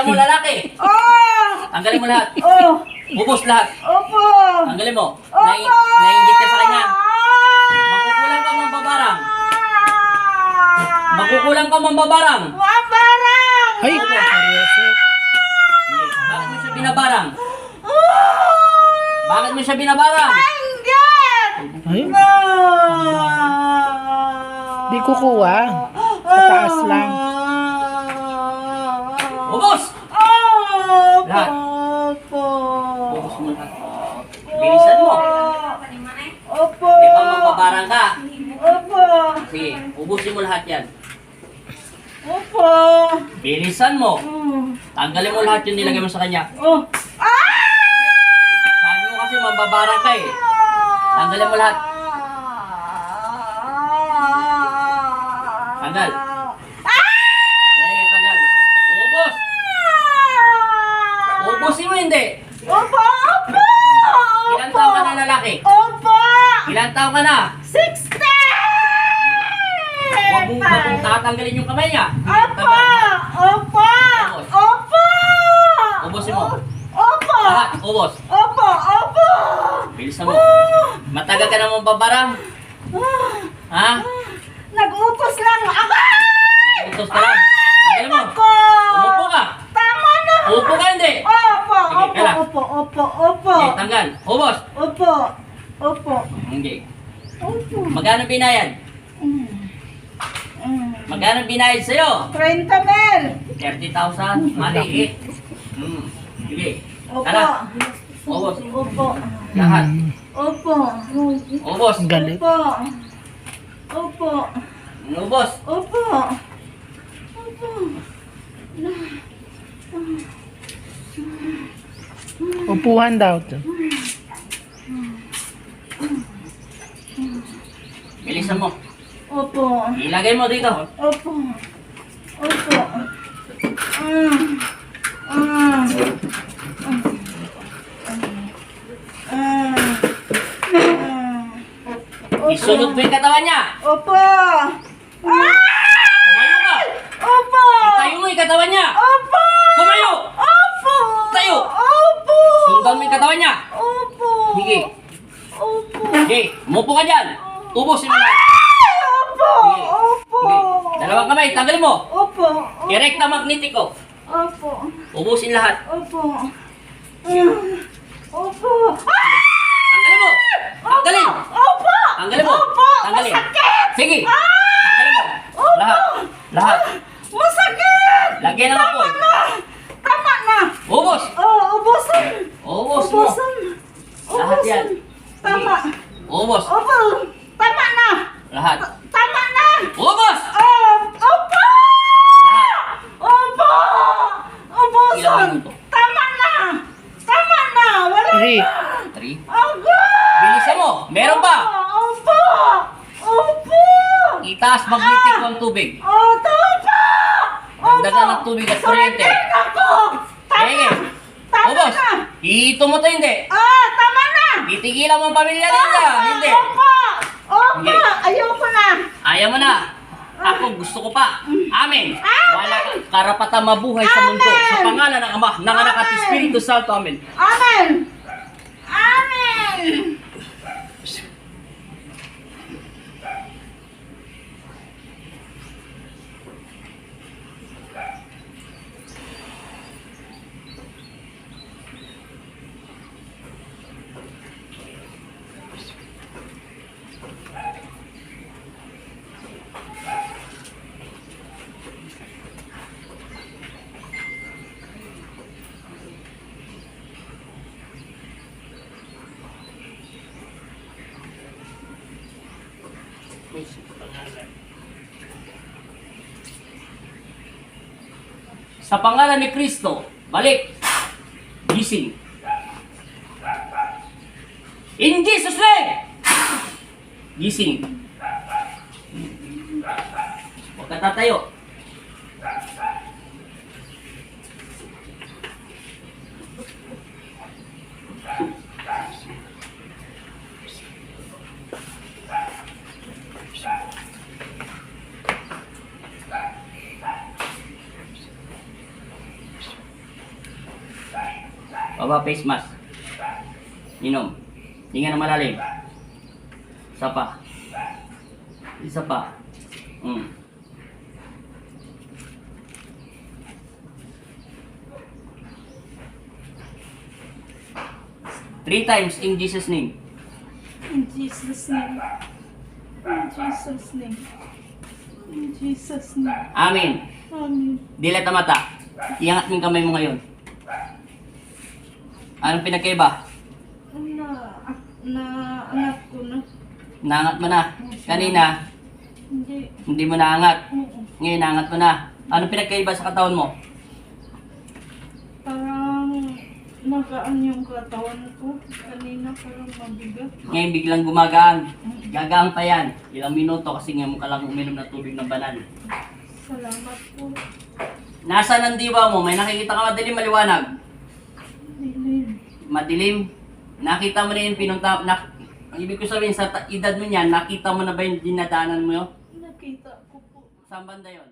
mo lalaki. Oh! Tanggalin mo lahat. Oh! Ubos lahat. Opo! Tanggalin mo. Opo! Nainggit ka sa kanya. Makukulang ka mambabarang. Makukulang ka mambabarang. Mabarang! Ay, seryoso. Bakit mo siya binabarang? Bakit mo siya binabarang? Anggit! Ay, No! di kukuha. Sa taas lang. Ubos! Opo! Lahat. Opo! Ubos mo lahat. Bilisan mo. Opo! Di ba mambabarang ka? Opo! Sige, ubusin mo lahat yan. Opo! Bilisan mo. Mm. Tanggalin mo lahat yung nilagay mo sa kanya. Oh! Sabi mo kasi mambabarang ka eh. Tanggalin mo lahat. Tanggal. Eh, tanggal. Ubos! Ubusin mo hindi. Opo! Opo! Ilang taon ka na lalaki? Opo! Ilang taon ka na? 60! Huwag mong tatanggalin yung kamay niya. Sige, Opo! tanggal. Opo! Opo! Ubusin mo. Opo! Lahat, ubos. Opo! Opo! Bilisan mo. Matagal ka na mambabarang. Ha? Nag-utos lang ako! Utos ka lang. Tanggalin mo. Ako! Umupo ka. Tama na! Upo ka hindi. Opo! Sige, Opo! kala. Opo! Opo! Opo! Okay, tanggal. Ubos. Opo! Opo! Hindi. Opo! Magkano binayad? Mm. Mm. Magkano binayad sa'yo? 30 mil! 30,000. Maliit. Sige. Opo! Kala. Ubos. Opo! Lahat. Opo! Ubos. Ang galit. Opo! Opo! Ubos. Opo! Opo! Upuhan daw. Bilisan mo. Opo! Ilagay mo dito. Opo! Opo! Mm. Mm. Isunod mo yung katawan niya. Opo! Tumayo ka. Opo! Itayo mo yung katawan niya. Opo! Tumayo. Opo! Tayo. Opo! Sundan mo yung katawan niya. Opo! Sige. Opo! Sige. Umupo ka dyan. Ubusin mo na. Opo! Sige. Opo! Sige. Dalawang kamay. Tanggalin mo. Opo! Direkta magnetiko. Opo! Ubusin lahat. Opo! Opo! Tanggalin mo. Tanggalin. Opo! Tanggalin mo. Opo! Tanggalin. Masakit! Sige. Tanggalin mo. Lahat. Lahat. Masakit! Lagyan ng apoy. Tama na! Ubos. Oh, ubusan! Ubos mo. Ubusan! Lahat yan. Tama! Ubos. Opo! Tama na! Lahat. Tama na! Ubos. Oh! Opo! Lahat. Opo! Ubusan! Ilan mo to? Tama na! Tama na! Wala 3. na! 3. Agad! Bilisan mo. Meron pa. Opo! Opo! Itaas magnetic ang tubig. Oh, tama! Dagdagan ng tubig at kuryente. Surrender ako! Tama! Sige. Tama Ubos. na! Ito mo to hindi. Tama na! Titigilan mo ang pamilya ninyo. Hindi. Opo! Opo! Sige. Ayoko na! Ayaw mo na. Ako gusto ko pa. Amen. Amen. Wala kang karapatang mabuhay sa mundo. Amen. Sa pangalan ng Ama, ng Anak at Amen. Espiritu Santo. Amen. Amen! Amen! Sa pangalan ni Kristo, balik. Gising. In Jesus' name! Gising. Huwag ka tatayo. Baba face mask. Inom. Hinga na malalim. Isa pa. Isa pa. 3 times in Jesus' name. In Jesus' name. In Jesus' name. In Jesus' name. Amen. Amen. Dilat na mata. Iangat mo yung kamay mo ngayon. Anong pinagkaiba? Anak ko na. Naangat mo na. Kanina, Hindi. hindi mo naangat. Oo. Ngayon, naangat mo na. Anong pinagkaiba sa katawan mo? Parang nagaan yung katawan ko. Kanina parang mabigat. Ngayon, biglang gumagaan. Gagaan pa yan. Ilang minuto kasi ngayon mo ka lang uminom ng tubig ng banal. Salamat po. Nasaan ang diwa mo? May nakikita ka madilim, maliwanag? Dilim. Madilim? Nakita mo na yung pinunta... Ang ibig ko sabihin, sa edad mo niyan, nakita mo na ba yung dinadaanan mo yun? Nakita ko po. Saan banda yun?